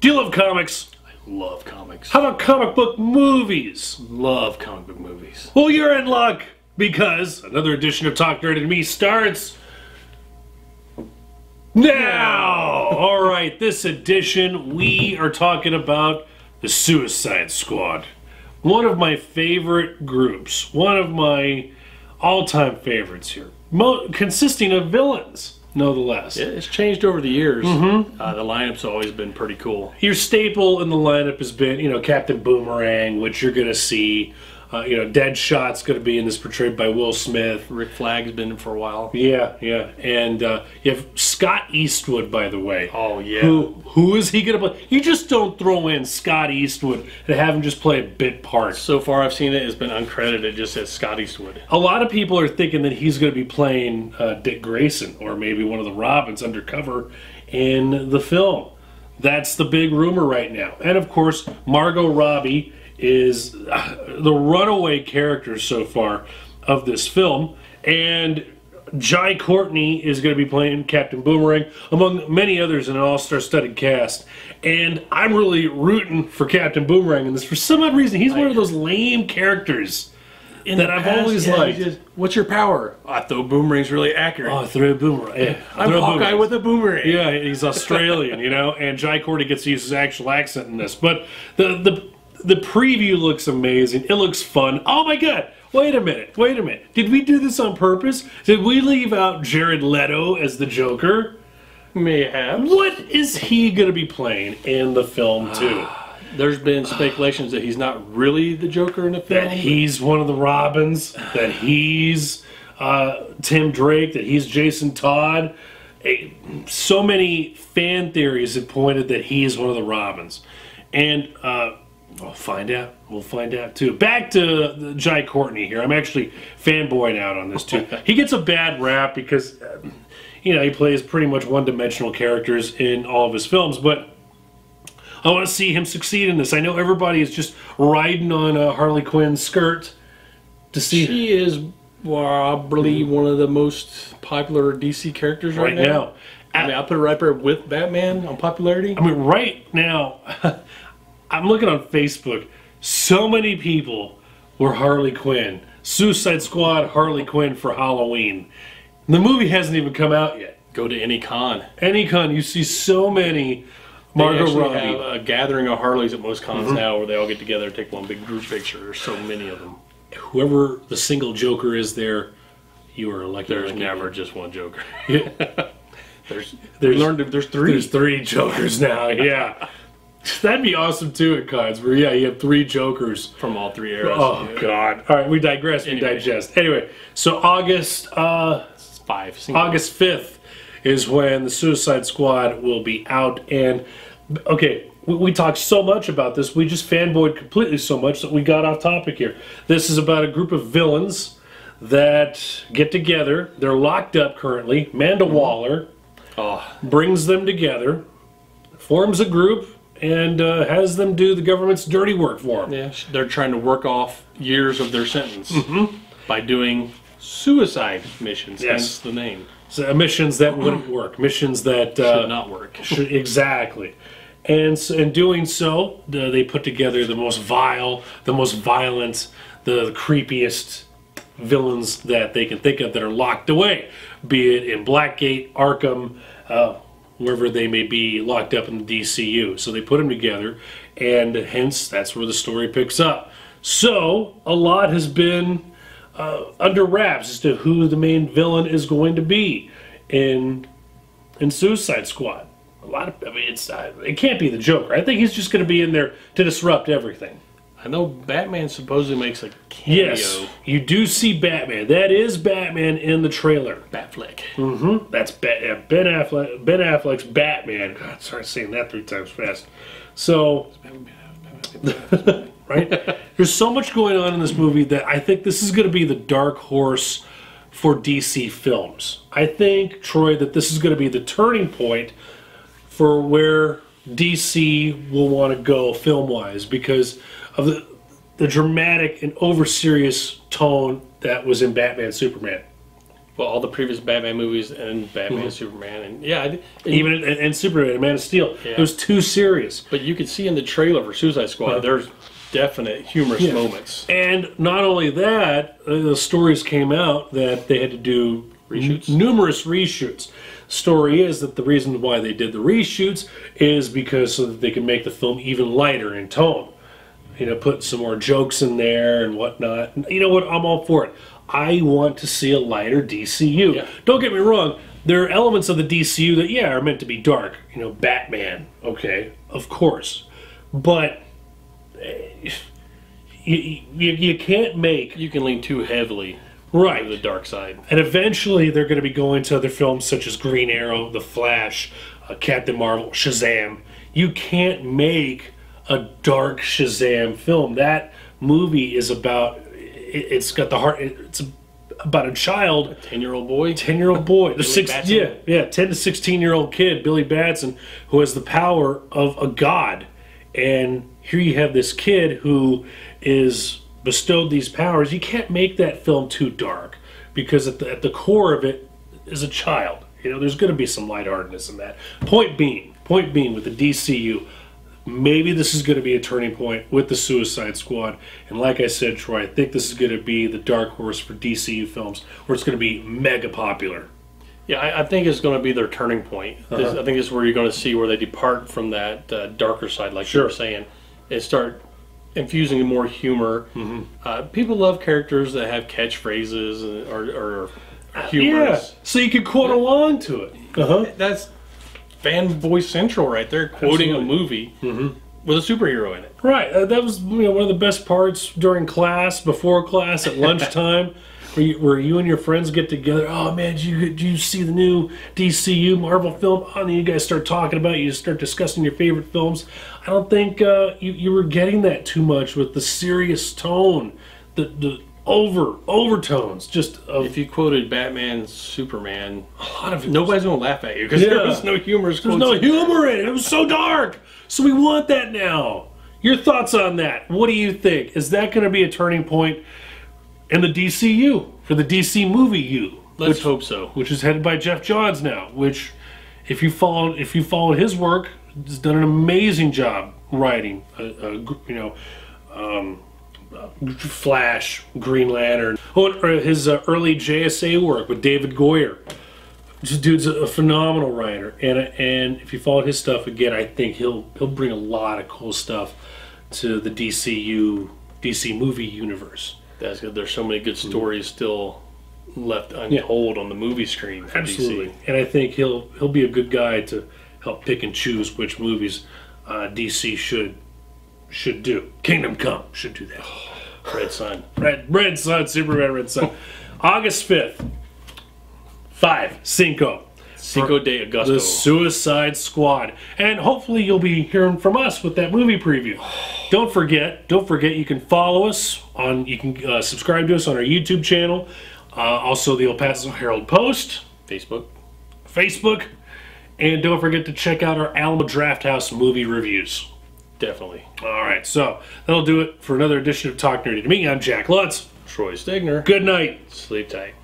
Do you love comics? I love comics. How about comic book movies? Love comic book movies. Well, you're in luck, because another edition of Talk Nerd and Me starts now! Alright, this edition we are talking about the Suicide Squad. One of my favorite groups. One of my all-time favorites here. Consisting of villains, nonetheless. Yeah, it's changed over the years. The lineup's always been pretty cool. Your staple in the lineup has been, Captain Boomerang, which you're going to see. Deadshot's going to be in this, portrayed by Will Smith. Rick Flag's been in for a while. Yeah. And you have Scott Eastwood, by the way. Oh, yeah. Who is he going to play? You just don't throw in Scott Eastwood and have him just play a bit part. So far I've seen it's been uncredited. It just says Scott Eastwood. A lot of people are thinking that he's going to be playing Dick Grayson, or maybe one of the Robins undercover in the film. That's the big rumor right now. And, of course, Margot Robbie is the runaway character so far of this film, and Jai Courtney is going to be playing Captain Boomerang, among many others in an all-star studded cast. And I'm really rooting for Captain Boomerang in this. For some odd reason, he's one of those lame characters that I've always liked. What's your power? I throw boomerangs really accurate. Oh, I throw a boomerang. Yeah, I'm Hawkeye with a boomerang. Yeah, he's Australian, and Jai Courtney gets to use his actual accent in this. But the preview looks amazing. It looks fun. Oh my god! Wait a minute. Did we do this on purpose? Did we leave out Jared Leto as the Joker? May have. What is he going to be playing in the film too? There's been speculations that he's not really the Joker in the film. That he's one of the Robins. That he's Tim Drake. That he's Jason Todd. So many fan theories have pointed that he is one of the Robins. And we'll find out. We'll find out too. Back to Jai Courtney here. I'm actually fanboying out on this too. He gets a bad rap because, he plays pretty much one-dimensional characters in all of his films. But I want to see him succeed in this. I know everybody is just riding on Harley Quinn's skirt to see. She is probably one of the most popular DC characters right now. I mean, I'll put it right there with Batman on popularity. I mean, right now, I'm looking on Facebook. So many people were Harley Quinn. Suicide Squad, Harley Quinn for Halloween. The movie hasn't even come out yet. Go to any con. Any con, you see so many Margot Robbie. They have a gathering of Harleys at most cons now where they all get together and take one big group picture. There's so many of them. Whoever the single Joker is there, you are lucky. There's never just one Joker. There's three. There's three Jokers now, yeah. That'd be awesome too at cons, where you have three Jokers from all three eras. Oh god! All right, we digress. We digest. Anyway, so August 5th is when the Suicide Squad will be out, and okay, we talked so much about this. We just fanboyed completely so much that we got off topic here. This is about a group of villains that get together. They're locked up currently. Amanda Waller brings them together, forms a group, and has them do the government's dirty work for them. Yeah, they're trying to work off years of their sentence by doing suicide missions. Yes. Hence the name. So, missions that wouldn't work. Missions that should not work. Exactly. And so, in doing so, they put together the most vile, the most violent, the creepiest villains that they can think of that are locked away, be it in Blackgate, Arkham, wherever they may be locked up in the DCU. So they put them together, and hence that's where the story picks up. So a lot has been under wraps as to who the main villain is going to be in Suicide Squad. It can't be the Joker. I think he's just going to be in there to disrupt everything. I know Batman supposedly makes a cameo. Yes, you do see Batman. That is Batman in the trailer. Batfleck. That's Ben Affleck. Ben Affleck's Batman. God, sorry saying that 3 times fast. So, right? There's so much going on in this movie that I think this is going to be the dark horse for DC films. I think, Troy, that this is going to be the turning point for where DC will want to go film-wise because of the dramatic and over-serious tone that was in Batman Superman. Well, all the previous Batman movies and Batman and Superman, and yeah, even and Superman and Man of Steel, it was too serious. But you could see in the trailer for Suicide Squad, there's definite humorous moments. And not only that, the stories came out that they had to do Reshoots? Numerous reshoots. Story is that the reason why they did the reshoots is because so that they can make the film even lighter in tone. You know, put some more jokes in there and whatnot. You know what? I'm all for it. I want to see a lighter DCU. Yeah. Don't get me wrong. There are elements of the DCU that, yeah, are meant to be dark. You know, Batman, okay, of course. But you can't make... You can lean too heavily to the dark side. And eventually they're going to be going to other films such as Green Arrow, The Flash, Captain Marvel, Shazam. You can't make a dark Shazam film. That movie is about... It's got the heart... It's about a child... A 10-year-old boy? 10-year-old boy. The 10 to 16-year-old kid, Billy Batson, who has the power of a god. And here you have this kid who is bestowed these powers. You can't make that film too dark because at the core of it is a child. You know, there's going to be some lightheartedness in that. Point being with the DCU, maybe this is going to be a turning point with the Suicide Squad. And like I said, Troy, I think this is going to be the dark horse for DCU films where it's going to be mega popular. Yeah, I think it's going to be their turning point. I think this is where you're going to see where they depart from that darker side, like you were saying, and start infusing more humor. People love characters that have catchphrases or humorous. Yeah, so you can quote along to it. That's fanboy central right there, quoting a movie with a superhero in it. Right, that was one of the best parts during class, before class, at lunchtime. Where you and your friends get together. Oh man, did you see the new DCU Marvel film? Oh, and then you guys start talking about it. You start discussing your favorite films. I don't think you were getting that too much with the serious tone, the overtones. Just if you quoted Batman, Superman, a lot of it, nobody's gonna laugh at you because there was no humor. There's no humor in it. It was so dark. So we want that now. Your thoughts on that? What do you think? Is that going to be a turning point in the DCU, for the DC movie U? Let's hope so. Which is headed by Jeff Johns now. Which, if you followed his work, has done an amazing job writing. Flash, Green Lantern, his early JSA work with David Goyer. This dude's a phenomenal writer, and if you followed his stuff again, I think he'll bring a lot of cool stuff to the DC movie universe. That's good. There's so many good stories still left untold on the movie screen for Absolutely. DC. And I think he'll be a good guy to help pick and choose which movies DC should do. Kingdom Come should do that. Red Sun. Red Sun, Superman Red Sun. August 5th. 5 de Agosto. The Suicide Squad. And hopefully you'll be hearing from us with that movie preview. Don't forget, you can follow us you can subscribe to us on our YouTube channel. Also the El Paso Herald Post. Facebook. And don't forget to check out our Alamo Drafthouse movie reviews. Definitely. Alright, so that'll do it for another edition of Talk Nerdy to Me. I'm Jack Lutz. Troy Stegner. Good night. Sleep tight.